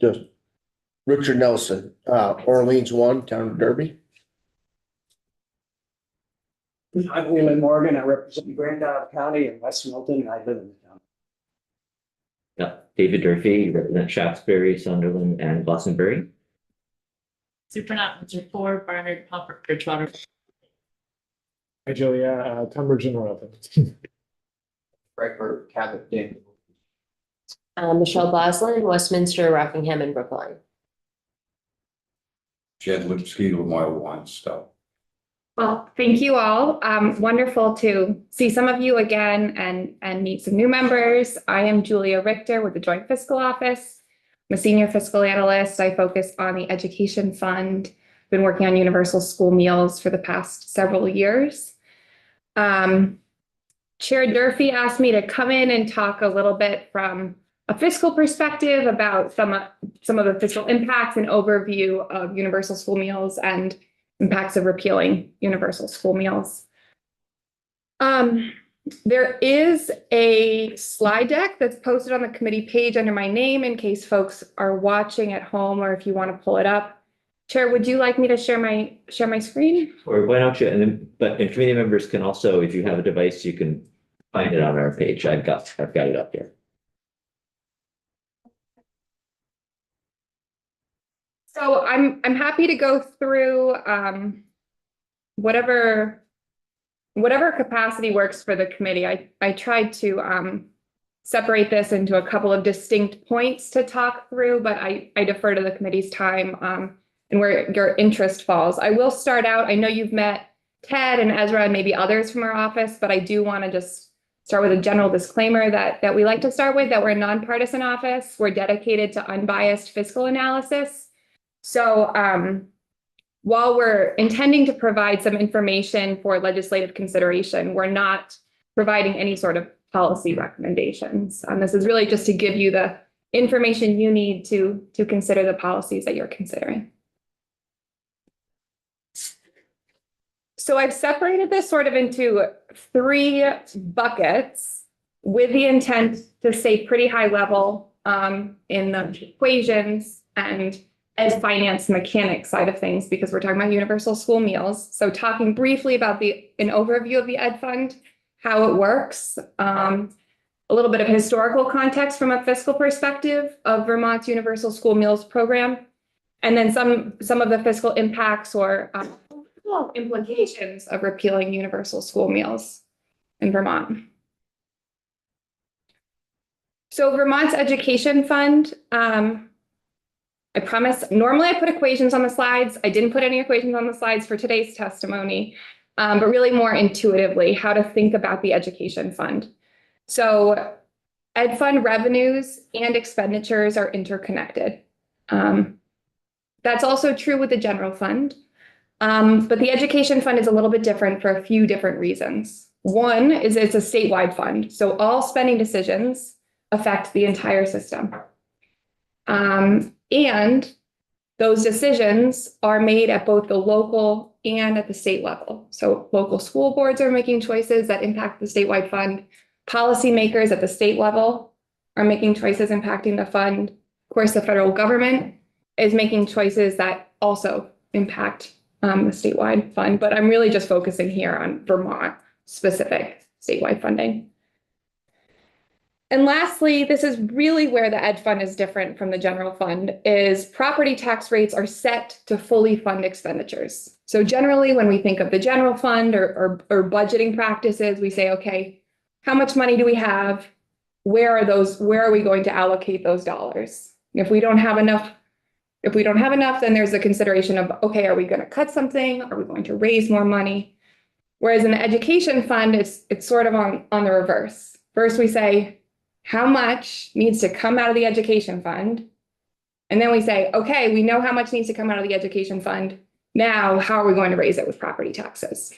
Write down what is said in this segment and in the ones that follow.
Just Richard Nelson, Orleans 1, Town of Derby. I'm Leland Morgan. I represent Grand Isle County in West Milton, and I live in the town. Yeah, David Durfee, represent Shaftesbury, Sunderland, and Glastonbury. Superintendent 4, Barnard, Pumper, Bridgewater. Hi, Julia, Tunbridge and Northern. Frankfurt, Cabot, Danville. Michelle Boslin, Westminster, Rockingham, and Brookline. Jed Lipsky, Lamoille One Stowe. Well, thank you all. Wonderful to see some of you again and meet some new members. I am Julia Richter with the Joint Fiscal Office. I'm a senior fiscal analyst. I focus on the education fund. Been working on universal school meals for the past several years. Chair Durfee asked me to come in and talk a little bit from a fiscal perspective about some of the fiscal impacts and overview of universal school meals and impacts of repealing universal school meals. There is a slide deck that's posted on the committee page under my name in case folks are watching at home or if you want to pull it up. Chair, would you like me to share my screen? Or why don't you, and committee members can also, if you have a device, you can find it on our page. I've got it up here. So I'm happy to go through whatever capacity works for the committee. I tried to separate this into a couple of distinct points to talk through, but I defer to the committee's time and where your interest falls. I will start out. I know you've met Ted and Ezra and maybe others from our office, but I do want to just start with a general disclaimer that we like to start with, that we're a nonpartisan office. We're dedicated to unbiased fiscal analysis. So while we're intending to provide some information for legislative consideration, we're not providing any sort of policy recommendations. This is really just to give you the information you need to consider the policies that you're considering. So I've separated this sort of into 3 buckets with the intent to stay pretty high level in the equations and ed finance mechanics side of things, because we're talking about universal school meals. So talking briefly about an overview of the ed fund, how it works, a little bit of historical context from a fiscal perspective of Vermont's universal school meals program, and then some of the fiscal impacts or implications of repealing universal school meals in Vermont. So Vermont's education fund, I promise, normally I put equations on the slides. I didn't put any equations on the slides for today's testimony, but really more intuitively how to think about the education fund. So ed fund revenues and expenditures are interconnected. That's also true with the general fund, but the education fund is a little bit different for a few different reasons. One is it's a statewide fund, so all spending decisions affect the entire system. And those decisions are made at both the local and at the state level. So local school boards are making choices that impact the statewide fund. Policymakers at the state level are making choices impacting the fund. Of course, the federal government is making choices that also impact the statewide fund. But I'm really just focusing here on Vermont specific statewide funding. And lastly, this is really where the ed fund is different from the general fund, is property tax rates are set to fully fund expenditures. So generally, when we think of the general fund or budgeting practices, we say, okay, how much money do we have? Where are we going to allocate those dollars? If we don't have enough, then there's a consideration of, okay, are we going to cut something? Are we going to raise more money? Whereas in the education fund, it's sort of on the reverse. First, we say, how much needs to come out of the education fund? And then we say, okay, we know how much needs to come out of the education fund. Now, how are we going to raise it with property taxes?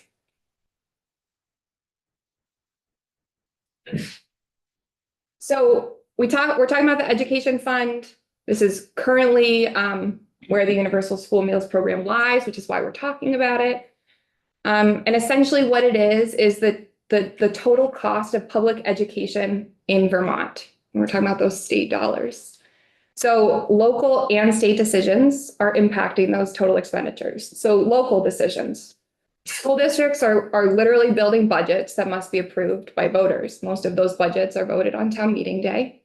So we're talking about the education fund. This is currently where the Universal School Meals Program lies, which is why we're talking about it. And essentially what it is that the total cost of public education in Vermont. And we're talking about those state dollars. So local and state decisions are impacting those total expenditures. So local decisions. School districts are literally building budgets that must be approved by voters. Most of those budgets are voted on town meeting day.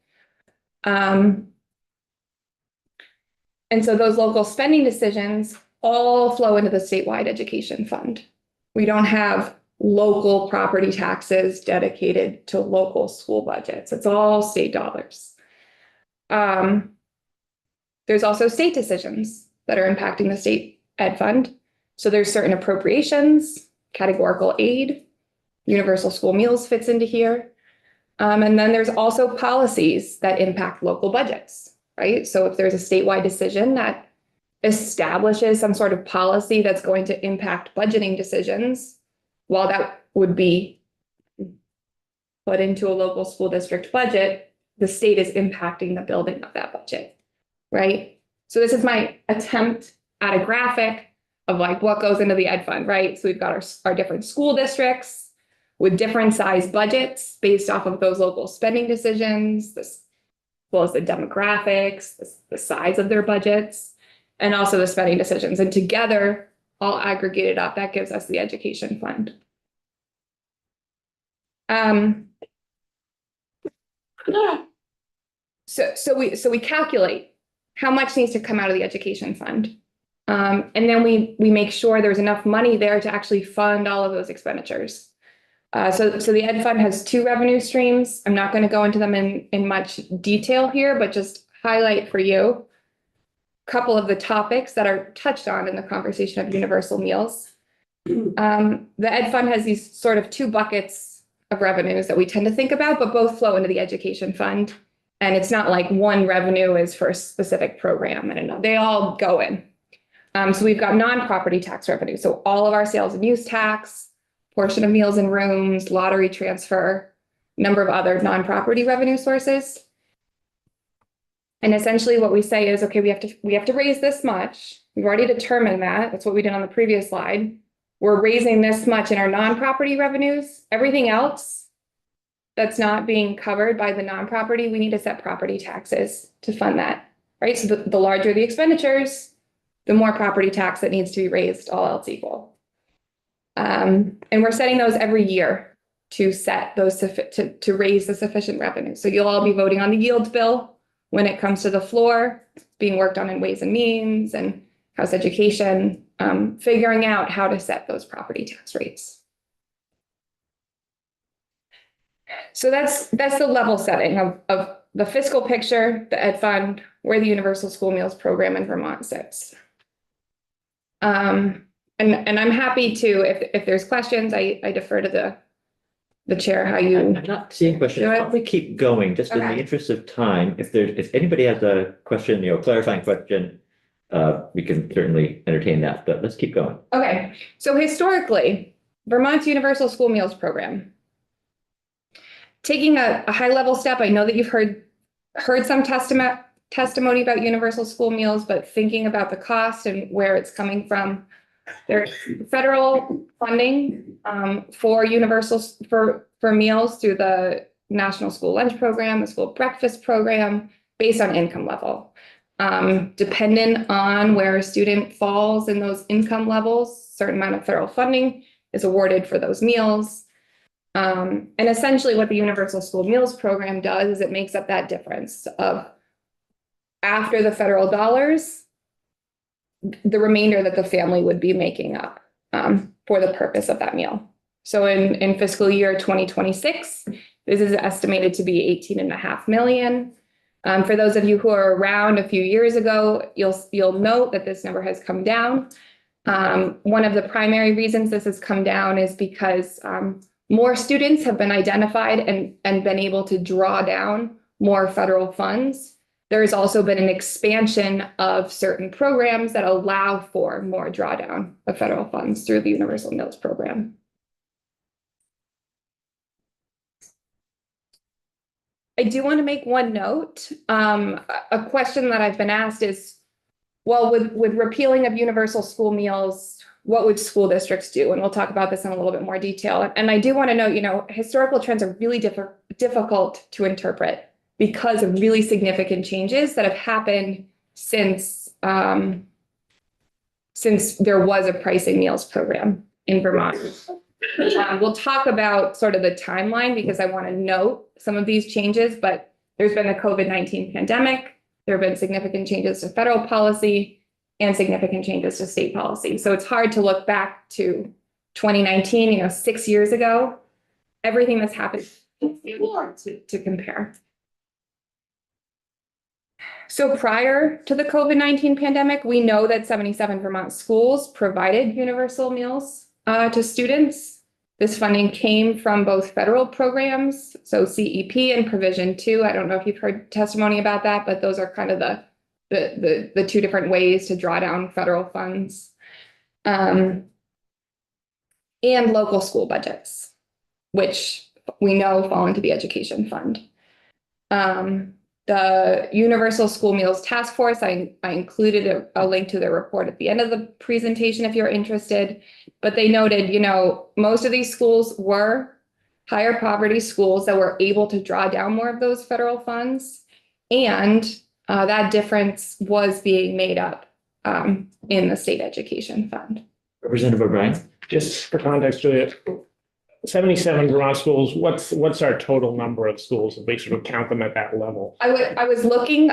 And so those local spending decisions all flow into the statewide education fund. We don't have local property taxes dedicated to local school budgets. It's all state dollars. There's also state decisions that are impacting the state ed fund. So there's certain appropriations, categorical aid, universal school meals fits into here. And then there's also policies that impact local budgets, right? So if there's a statewide decision that establishes some sort of policy that's going to impact budgeting decisions, while that would be put into a local school district budget, the state is impacting the building of that budget, right? So this is my attempt at a graphic of like what goes into the ed fund, right? So we've got our different school districts with different size budgets based off of those local spending decisions, as well as the demographics, the size of their budgets, and also the spending decisions. And together, all aggregated up, that gives us the education fund. So we calculate how much needs to come out of the education fund. And then we make sure there's enough money there to actually fund all of those expenditures. So the ed fund has two revenue streams. I'm not going to go into them in much detail here, but just highlight for you a couple of the topics that are touched on in the conversation of universal meals. The ed fund has these sort of two buckets of revenues that we tend to think about, but both flow into the education fund. And it's not like one revenue is for a specific program and they all go in. So we've got non-property tax revenue. So all of our sales and use tax, portion of meals and rooms, lottery transfer, number of other non-property revenue sources. And essentially what we say is, okay, we have to raise this much. We've already determined that. That's what we did on the previous slide. We're raising this much in our non-property revenues. Everything else that's not being covered by the non-property, we need to set property taxes to fund that, right? So the larger the expenditures, the more property tax that needs to be raised, all else equal. And we're setting those every year to set those to raise the sufficient revenue. So you'll all be voting on the yield bill when it comes to the floor, being worked on in Ways and Means and House Education, figuring out how to set those property tax rates. So that's the level setting of the fiscal picture, the ed fund, where the Universal School Meals Program in Vermont sits. And I'm happy to, if there's questions, I defer to the chair, how you. I'm not seeing questions. Why don't we keep going, just in the Okay. interest of time? If anybody has a question, clarifying question, we can certainly entertain that, but let's keep going. Okay, so historically, Vermont's Universal School Meals Program. Taking a high level step, I know that you've heard some testimony about universal school meals, but thinking about the cost and where it's coming from. There's federal funding for for meals through the National School Lunch Program, the School Breakfast Program, based on income level. Dependent on where a student falls in those income levels, certain amount of federal funding is awarded for those meals. And essentially what the Universal School Meals Program does is it makes up that difference of after the federal dollars, the remainder that the family would be making up for the purpose of that meal. So in fiscal year 2026, this is estimated to be 18.5 million. For those of you who are around a few years ago, you'll note that this number has come down. One of the primary reasons this has come down is because more students have been identified and been able to draw down more federal funds. There's also been an expansion of certain programs that allow for more drawdown of federal funds through the Universal Meals Program. I do want to make one note. A question that I've been asked is, well, with repealing of universal school meals, what would school districts do? And we'll talk about this in a little bit more detail. And I do want to note, historical trends are really difficult to interpret because of really significant changes that have happened since there was a pricing meals program in Vermont. We'll talk about sort of the timeline because I want to note some of these changes, but there's been the COVID-19 pandemic. There have been significant changes to federal policy and significant changes to state policy. So it's hard to look back to 2019, 6 years ago. Everything that's happened, it's hard to compare. So prior to the COVID-19 pandemic, we know that 77 Vermont schools provided universal meals to students. This funding came from both federal programs, so CEP and Provision 2. I don't know if you've heard testimony about that, but those are kind of the two different ways to draw down federal funds. And local school budgets, which we know fall into the education fund. The Universal School Meals Task Force, I included a link to their report at the end of the presentation if you're interested, but they noted, most of these schools were higher poverty schools that were able to draw down more of those federal funds. And that difference was being made up in the state education fund. Representative O'Brien? Just for context, Julia, 77 Vermont schools, what's our total number of schools if we sort of count them at that level? I was looking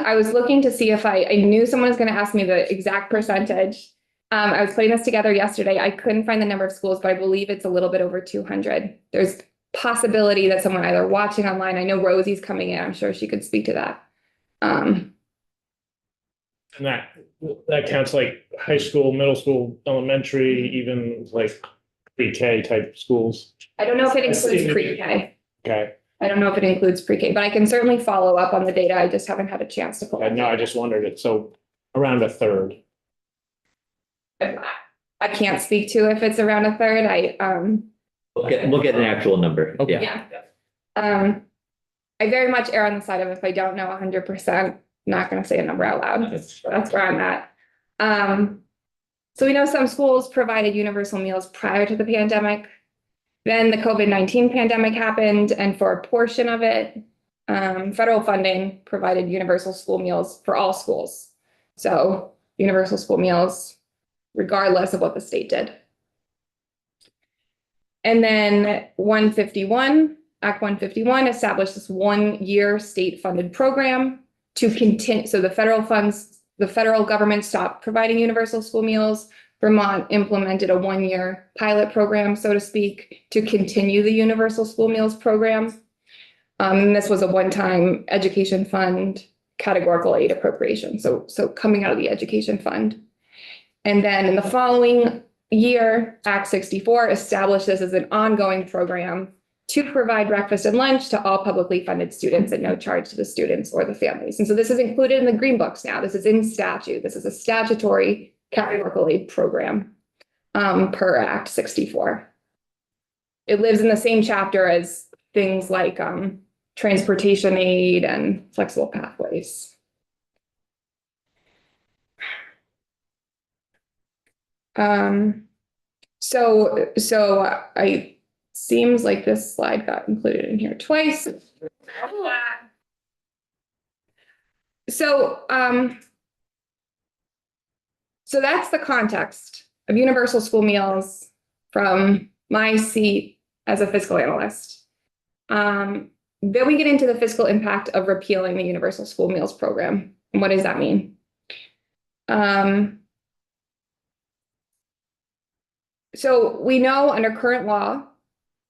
to see if I knew someone was going to ask me the exact percentage. I was putting this together yesterday. I couldn't find the number of schools, but I believe it's a little bit over 200. There's possibility that someone either watching online, I know Rosie's coming in, I'm sure she could speak to that. And that counts like high school, middle school, elementary, even like pre-K type schools. I don't know if it includes pre-K. Okay. I don't know if it includes pre-K, but I can certainly follow up on the data. I just haven't had a chance to pull it. No, I just wondered it. So around a third. I can't speak to if it's around a third. We'll get an actual number. Okay. Yeah. I very much err on the side of if I don't know 100%, not going to say a number out loud. That's where I'm at. So we know some schools provided universal meals prior to the pandemic. Then the COVID-19 pandemic happened, and for a portion of it, federal funding provided universal school meals for all schools. So universal school meals, regardless of what the state did. And then Act 151 established this 1-year state-funded program to continue. So the federal government stopped providing universal school meals. Vermont implemented a 1-year pilot program, so to speak, to continue the universal school meals program. And this was a one-time education fund categorical aid appropriation. So coming out of the education fund. And then in the following year, Act 64 established this as an ongoing program to provide breakfast and lunch to all publicly funded students at no charge to the students or the families. And so this is included in the Green Books now. This is in statute. This is a statutory categorical aid program per Act 64. It lives in the same chapter as things like transportation aid and flexible pathways. Seems like this slide got included in here twice. So that's the context of universal school meals from my seat as a fiscal analyst. Then we get into the fiscal impact of repealing the universal school meals program. And what does that mean? So we know under current law,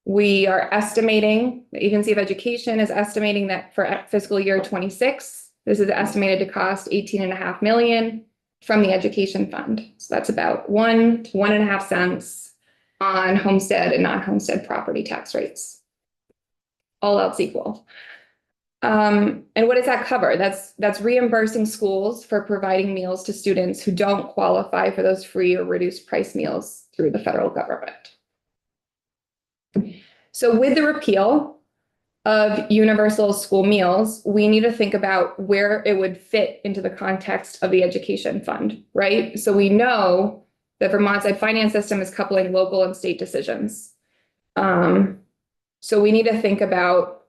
we are estimating, the Agency of Education is estimating that for fiscal year 26, this is estimated to cost $18.5 million from the education fund. So that's about 1 to 1.5 cents on homestead and non-homestead property tax rates. All else equal. And what does that cover? That's reimbursing schools for providing meals to students who don't qualify for those free or reduced price meals through the federal government. So with the repeal of universal school meals, we need to think about where it would fit into the context of the education fund, right? So we know that Vermont's ed finance system is coupling local and state decisions. So we need to think about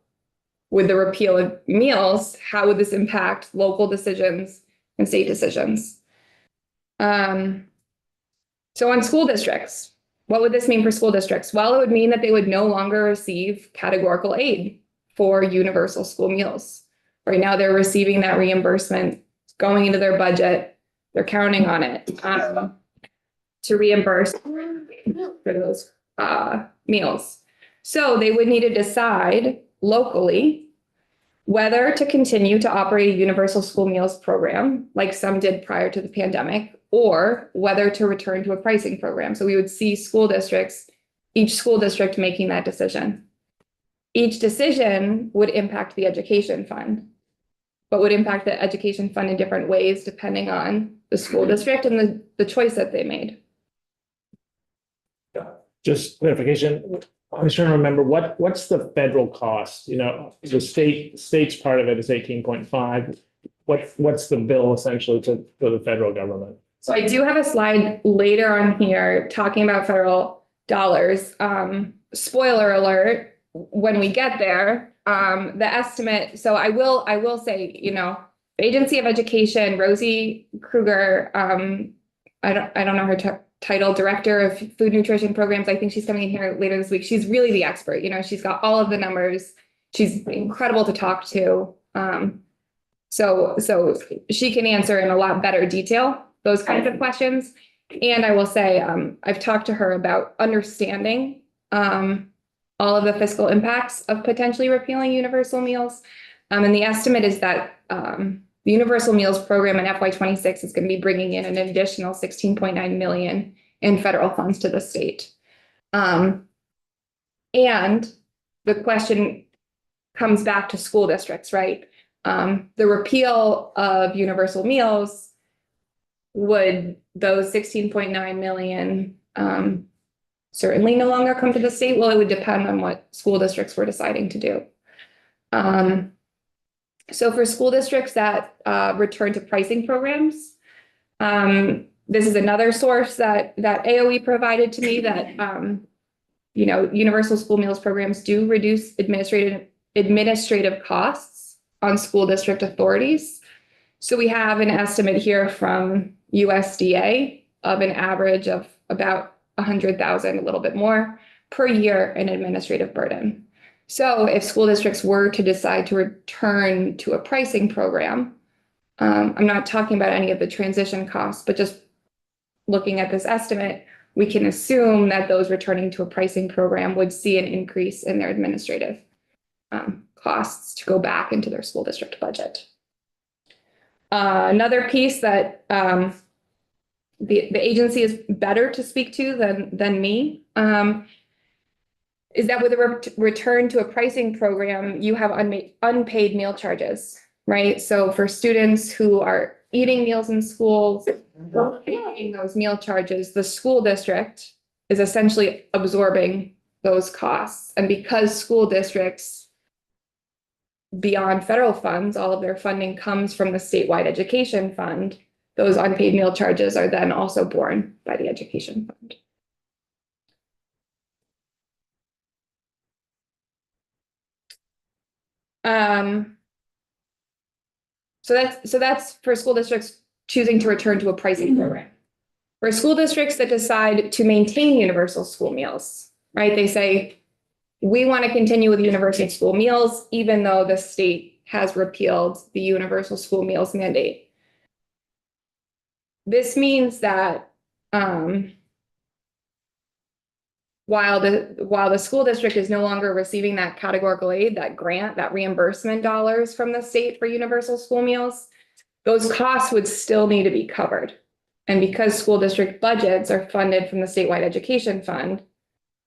with the repeal of meals, how would this impact local decisions and state decisions? So on school districts, what would this mean for school districts? Well, it would mean that they would no longer receive categorical aid for universal school meals. Right now, they're receiving that reimbursement going into their budget. They're counting on it to reimburse for those meals. So they would need to decide locally whether to continue to operate a universal school meals program, like some did prior to the pandemic, or whether to return to a pricing program. So we would see each school district making that decision. Each decision would impact the education fund, but would impact the education fund in different ways depending on the school district and the choice that they made. Just clarification, I was trying to remember what's the federal cost? You know, the state's part of it is 18.5. What's the bill essentially for the federal government? So I do have a slide later on here talking about federal dollars. Spoiler alert, when we get there, the estimate, so I will say, you know, the Agency of Education, Rosie Kruger, I don't know her title, Director of Food Nutrition Programs. I think she's coming in here later this week. She's really the expert. You know, she's got all of the numbers. She's incredible to talk to. So she can answer in a lot better detail those kinds of questions. And I will say, I've talked to her about understanding all of the fiscal impacts of potentially repealing universal meals. And the estimate is that the Universal Meals Program in FY26 is going to be bringing in an additional 16.9 million in federal funds to the state. And the question comes back to school districts, right? The repeal of universal meals, would those 16.9 million certainly no longer come to the state? Well, it would depend on what school districts were deciding to do. So for school districts that return to pricing programs, this is another source that AOE provided to me that, you know, universal school meals programs do reduce administrative costs on school district authorities. So we have an estimate here from USDA of an average of about 100,000, a little bit more per year in administrative burden. So if school districts were to decide to return to a pricing program, I'm not talking about any of the transition costs, but just looking at this estimate, we can assume that those returning to a pricing program would see an increase in their administrative costs to go back into their school district budget. Another piece that the agency is better to speak to than me is that with a return to a pricing program, you have unpaid meal charges, right? So for students who are eating meals in schools, paying those meal charges, the school district is essentially absorbing those costs. And because school districts, beyond federal funds, all of their funding comes from the statewide education fund, those unpaid meal charges are then also borne by the education fund. So that's for school districts choosing to return to a pricing program. For school districts that decide to maintain universal school meals, right? They say, we want to continue with universal school meals, even though the state has repealed the universal school meals mandate. This means that while the school district is no longer receiving that categorical aid, that grant, that reimbursement dollars from the state for universal school meals, those costs would still need to be covered. And because school district budgets are funded from the statewide education fund,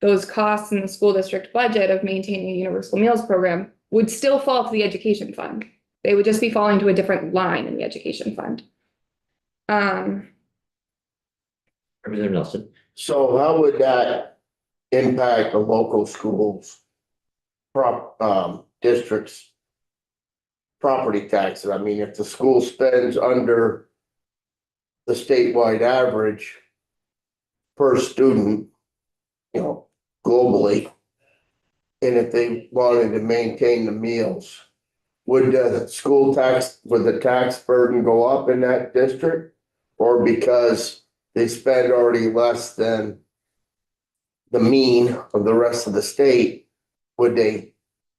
those costs in the school district budget of maintaining a universal meals program would still fall to the education fund. They would just be falling to a different line in the education fund. Representative Nelson. So how would that impact the local schools, districts, property taxes? I mean, if the school spends under the statewide average per student, you know, globally, and if they wanted to maintain the meals, would the tax burden go up in that district? Or because they spend already less than the mean of the rest of the state, would they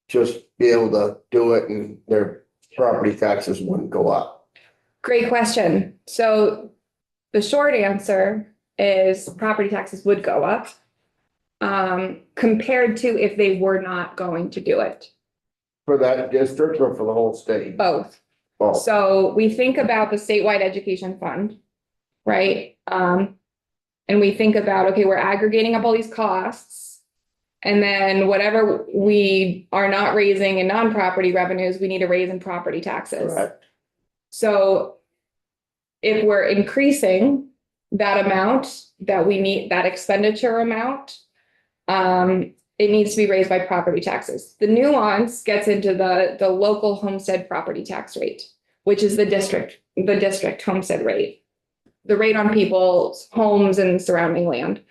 just be able to do it and their property taxes wouldn't go up? Great question. So the short answer is property taxes would go up compared to if they were not going to do it, For that district or for the whole state? both. Well, So we think about the statewide education fund, right? And we think about, okay, we're aggregating up all these costs. And then whatever we are not raising in non-property revenues, we need to raise in property taxes. correct. So if we're increasing that amount that we need, that expenditure amount, it needs to be raised by property taxes. The nuance gets into the local homestead property tax rate, which is the district homestead rate. The rate on people's homes and surrounding land.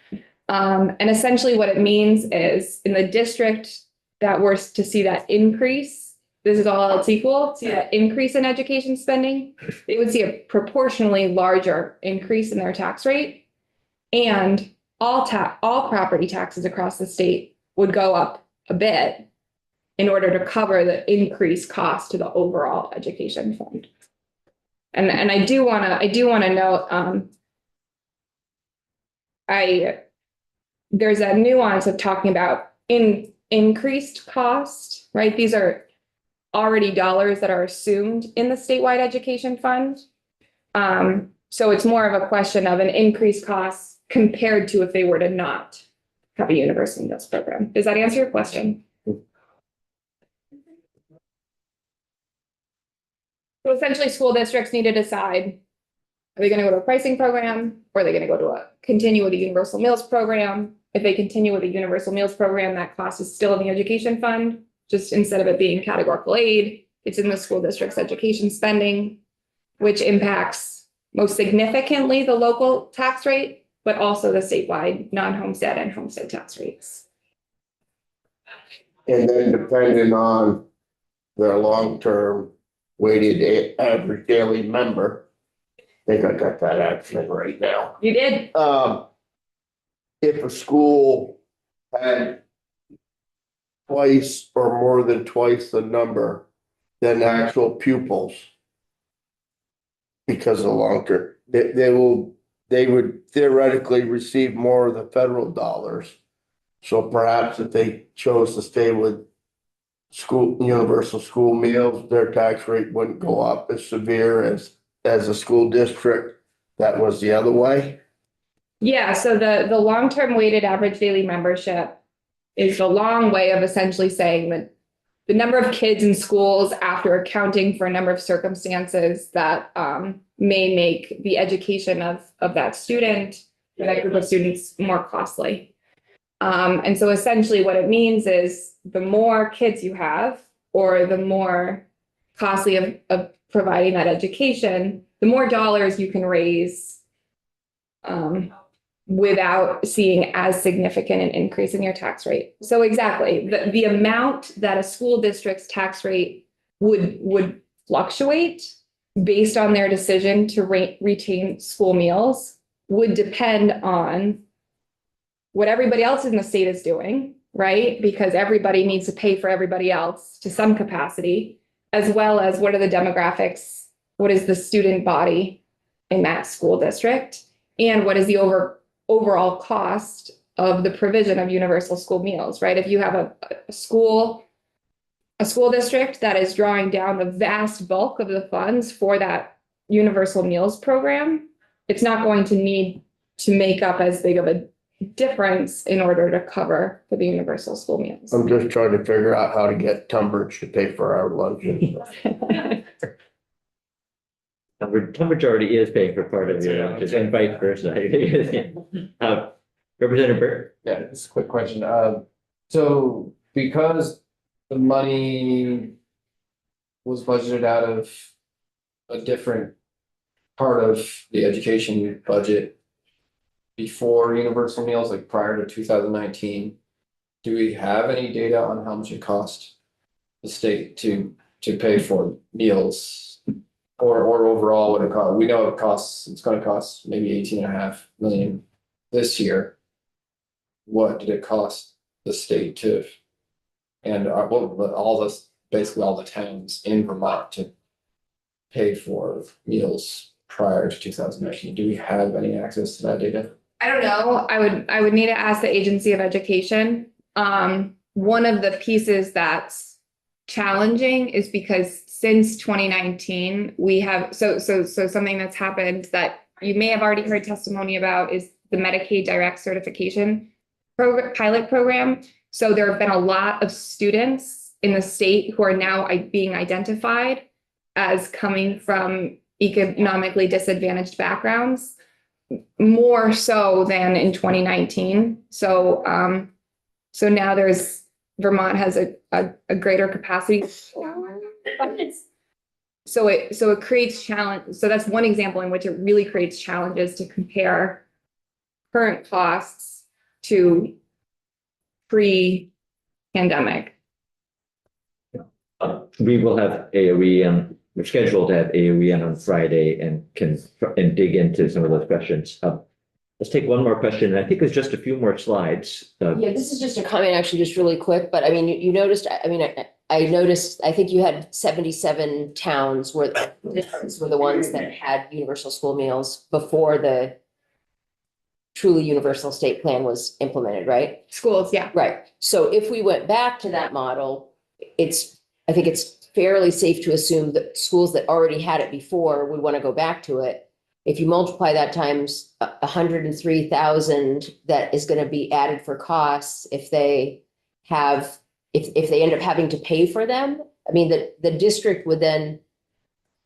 And essentially what it means is in the district that we're to see that increase, this is all else equal, see that increase in education spending, they would see a proportionally larger increase in their tax rate. And all property taxes across the state would go up a bit in order to cover the increased cost to the overall education fund. And I do wanna note, there's a nuance of talking about increased cost, right? These are already dollars that are assumed in the statewide education fund. So it's more of a question of an increased cost compared to if they were to not have a universal meals program. Does that answer your question? So essentially, school districts need to decide, are they gonna go to a pricing program, or are they gonna go to continue with a universal meals program? If they continue with a universal meals program, that cost is still in the education fund, just instead of it being categorical aid, it's in the school district's education spending, which impacts most significantly the local tax rate, but also the statewide non-homestead and homestead tax rates. And then depending on their long-term weighted average daily member, I think I got that actually right now. You did? If a school had twice or more than twice the number than actual pupils, because of the long term, they would theoretically receive more of the federal dollars. So perhaps if they chose to stay with universal school meals, their tax rate wouldn't go up as severe as a school district that was the other way. Yeah, so the long-term weighted average daily membership is the long way of essentially saying that the number of kids in schools after accounting for a number of circumstances that may make the education of that student, or that group of students, more costly. And so essentially what it means is the more kids you have, or the more costly of providing that education, the more dollars you can raise without seeing as significant an increase in your tax rate. So exactly, the amount that a school district's tax rate would fluctuate based on their decision to retain school meals would depend on what everybody else in the state is doing, right? Because everybody needs to pay for everybody else to some capacity, as well as what are the demographics, what is the student body in that school district, and what is the overall cost of the provision of universal school meals, right? If you have a school district that is drawing down the vast bulk of the funds for that universal meals program, it's not going to need to make up as big of a difference in order to cover for the universal school meals. I'm just trying to figure out how to get Tunbridge to pay for our lunches. Tunbridge already is paying for part of your lunches and vice versa. Representative Burke? Yeah, it's a quick question. So because the money was budgeted out of a different part of the education budget before universal meals, like prior to 2019, do we have any data on how much it cost the state to pay for meals? Or overall what it cost? We know it's gonna cost maybe 18.5 million this year. What did it cost the state to? And basically all the towns in Vermont to pay for meals prior to 2019? Do we have any access to that data? I don't know. I would need to ask the Agency of Education. One of the pieces that's challenging is because since 2019, we have, so something that's happened that you may have already heard testimony about is the Medicaid Direct Certification pilot program. So there have been a lot of students in the state who are now being identified as coming from economically disadvantaged backgrounds, more so than in 2019. So now Vermont has a greater capacity. So it creates challenge. So that's one example in which it really creates challenges to compare current costs to pre-pandemic. We will have AOE and we're scheduled to have AOE on Friday and can dig into some of those questions. Let's take one more question. I think there's just a few more slides. Yeah, this is just a comment, actually, just really quick, but I mean, you noticed, I noticed, I think you had 77 towns were the ones that had universal school meals before the truly universal state plan was implemented, right? Schools, yeah. Right. So if we went back to that model, I think it's fairly safe to assume that schools that already had it before would want to go back to it. If you multiply that times 103,000, that is going to be added for costs if they end up having to pay for them. I mean, the district would then,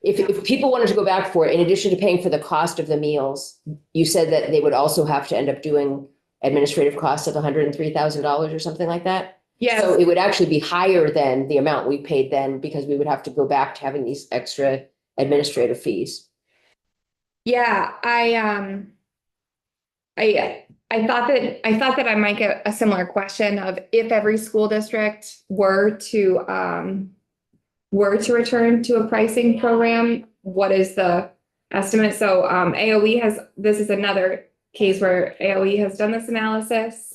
if people wanted to go back for it, in addition to paying for the cost of the meals, you said that they would also have to end up doing administrative costs of $103,000 or something like that. Yeah. So it would actually be higher than the amount we paid then, because we would have to go back to having these extra administrative fees. Yeah, I thought that I might get a similar question of if every school district were to return to a pricing program, what is the estimate? So AOE this is another case where AOE has done this analysis.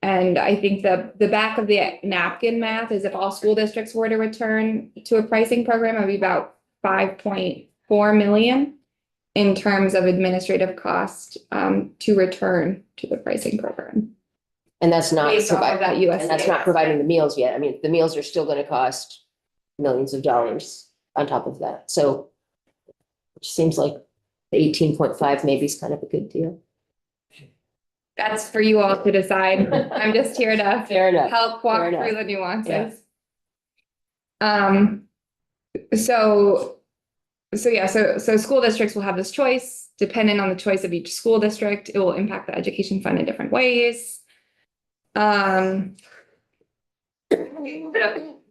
And I think the back of the napkin math is if all school districts were to return to a pricing program, it would be about 5.4 million in terms of administrative cost to return to the pricing program. And that's not Based off of that USDA. and that's not providing the meals yet. I mean, the meals are still going to cost millions of dollars on top of that. So it seems like the 18.5 maybe is kind of a good deal. That's for you all to decide. I'm just here to Fair enough. help walk Fair enough. through the nuances. So school districts will have this choice. Depending on the choice of each school district, it will impact the education fund in different ways. The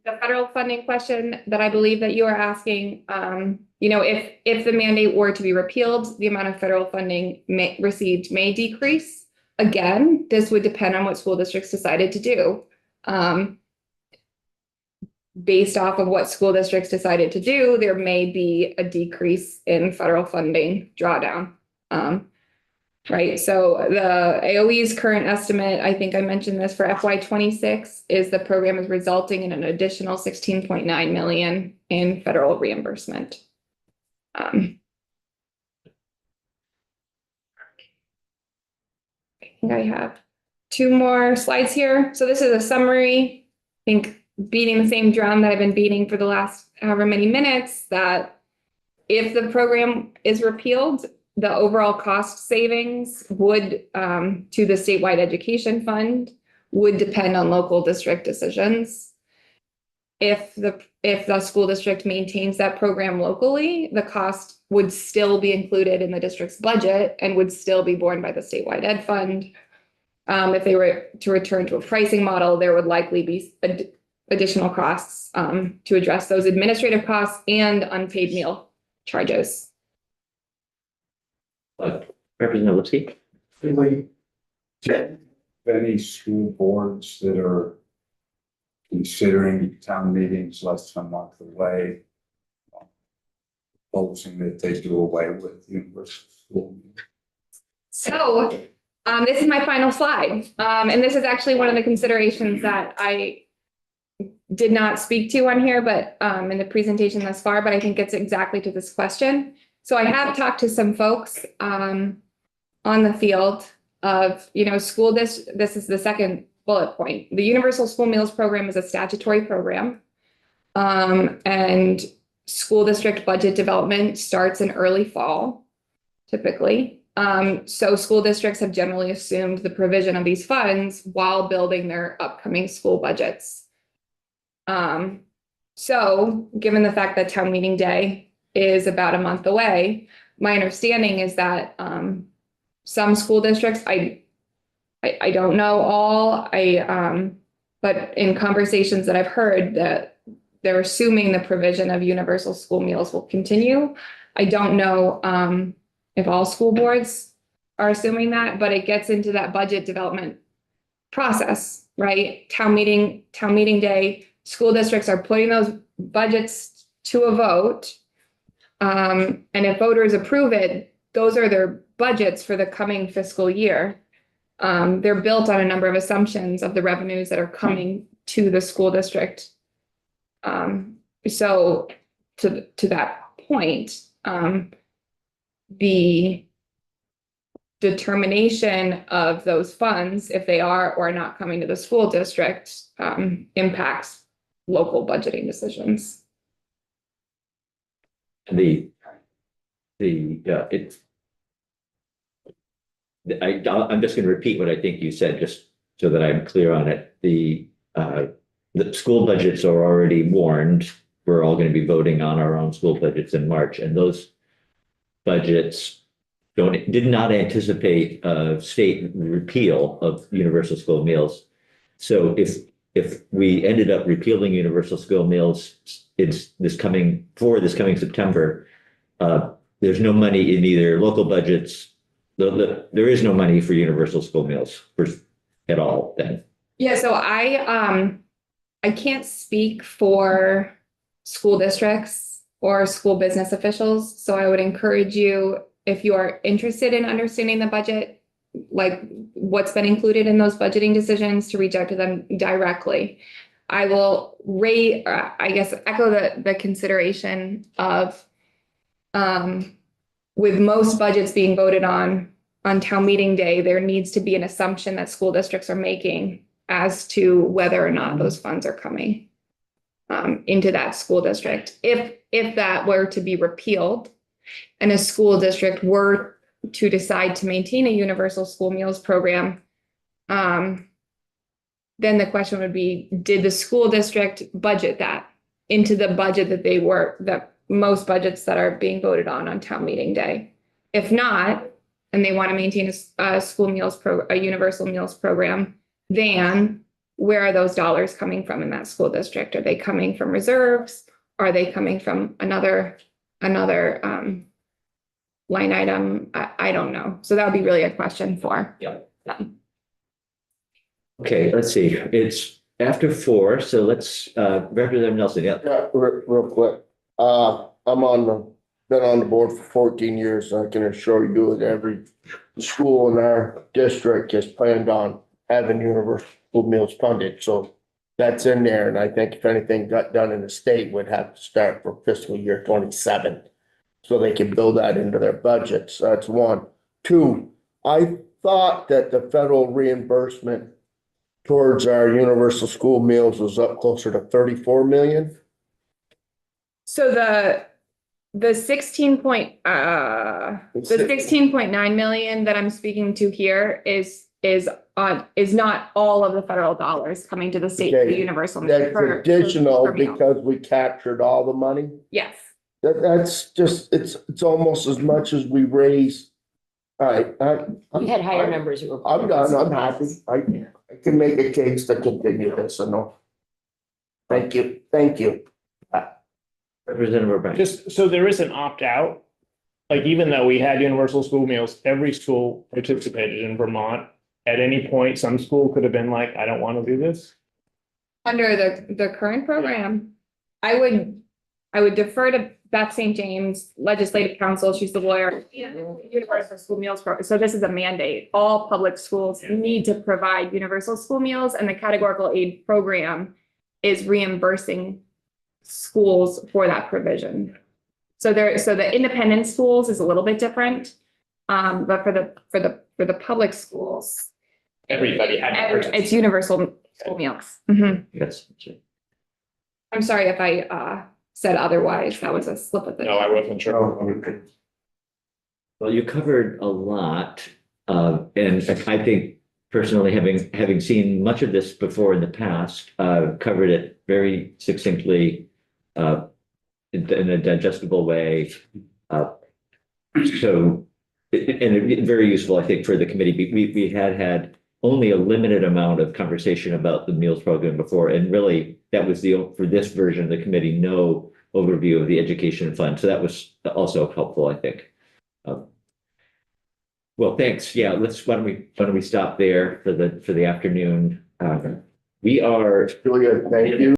federal funding question that I believe that you are asking, if the mandate were to be repealed, the amount of federal funding received may decrease. Again, this would depend on what school districts decided to do. Based off of what school districts decided to do, there may be a decrease in federal funding drawdown. Right, so the AOE's current estimate, I think I mentioned this for FY26, is the program is resulting in an additional 16.9 million in federal reimbursement. I think I have 2 more slides here. So this is a summary, I think beating the same drum that I've been beating for the last however many minutes, that if the program is repealed, the overall cost savings would to the statewide education fund would depend on local district decisions. If the school district maintains that program locally, the cost would still be included in the district's budget and would still be borne by the statewide ed fund. If they were to return to a pricing model, there would likely be additional costs to address those administrative costs and unpaid meal charges. Representative Lipsky? any school boards that are considering town meetings less than a month away, proposing that they do away with universal school. So, this is my final slide. And this is actually one of the considerations that I did not speak to on here, but, in the presentation thus far, but I think it's exactly to this question. So I have talked to some folks, on the field of, this is the second bullet point. The Universal School Meals Program is a statutory program. And school district budget development starts in early fall, typically. So school districts have generally assumed the provision of these funds while building their upcoming school budgets. So given the fact that town meeting day is about a month away, my understanding is that, some school districts, I don't know all, but in conversations that I've heard that they're assuming the provision of universal school meals will continue. I don't know, if all school boards are assuming that, but it gets into that budget development process, right? Town meeting day, school districts are putting those budgets to a vote. And if voters approve it, those are their budgets for the coming fiscal year. They're built on a number of assumptions of the revenues that are coming to the school district. So to that point, the determination of those funds, if they are or are not coming to the school district, impacts local budgeting decisions. I'm just going to repeat what I think you said, just so that I'm clear on it. The school budgets are already warned. We're all going to be voting on our own school budgets in March, and those budgets did not anticipate a state repeal of universal school meals. So if we ended up repealing universal school meals, this coming September, there's no money in either local budgets. There is no money for universal school meals at all then. Yeah, so I can't speak for school districts or school business officials. So I would encourage you, if you are interested in understanding the budget, like what's been included in those budgeting decisions, to reach out to them directly. I will echo the consideration of, with most budgets being voted on town meeting day, there needs to be an assumption that school districts are making as to whether or not those funds are coming into that school district. If that were to be repealed and a school district were to decide to maintain a universal school meals program, then the question would be, did the school district budget that into the budget that most budgets that are being voted on town meeting day? If not, and they want to maintain a universal meals program, then where are those dollars coming from in that school district? Are they coming from reserves? Are they coming from another line item? I don't know. So that would be really a question for them. Okay, let's see. It's after 4, so let's Representative Nelson. Yeah. Yeah, real quick. Been on the board for 14 years. I can assure you that every school in our district is planned on having universal school meals funded. So that's in there. And I think if anything got done in the state, would have to start for fiscal year 27. So they can build that into their budgets. That's one. Two, I thought that the federal reimbursement towards our universal school meals was up closer to 34 million. So the 16.9 million that I'm speaking to here is not all of the federal dollars coming to the state for the universal. That's additional because we captured all the money. Yes. That's just, it's almost as much as we raised. All right. We had higher numbers. I'm done. I'm happy. I can make a case to continue this, I know. Thank you. Representative O'Brien. Just so there is an opt-out, like even though we had universal school meals, every school participated in Vermont. at any point, some school could have been like, I don't want to do this? Under the current program, I would defer to Beth St. James, Legislative Counsel, she's the lawyer. Universal School Meals Program, so this is a mandate. All public schools need to provide universal school meals, and the categorical aid program is reimbursing schools for that provision. So the independent schools is a little bit different. But for the public schools, Everybody had. it's universal school meals. Mhm. Yes. I'm sorry if I said otherwise. That was a slip of the. No, I wasn't sure. Well, you covered a lot, and I think personally, having seen much of this before in the past, covered it very succinctly, in a digestible way. So, and very useful, I think, for the committee. We had only a limited amount of conversation about the meals program before, and really that was for this version of the committee, no overview of the education fund. So that was also helpful, I think. Well, thanks. Yeah, why don't we stop there for the afternoon? We are. Julia, thank you.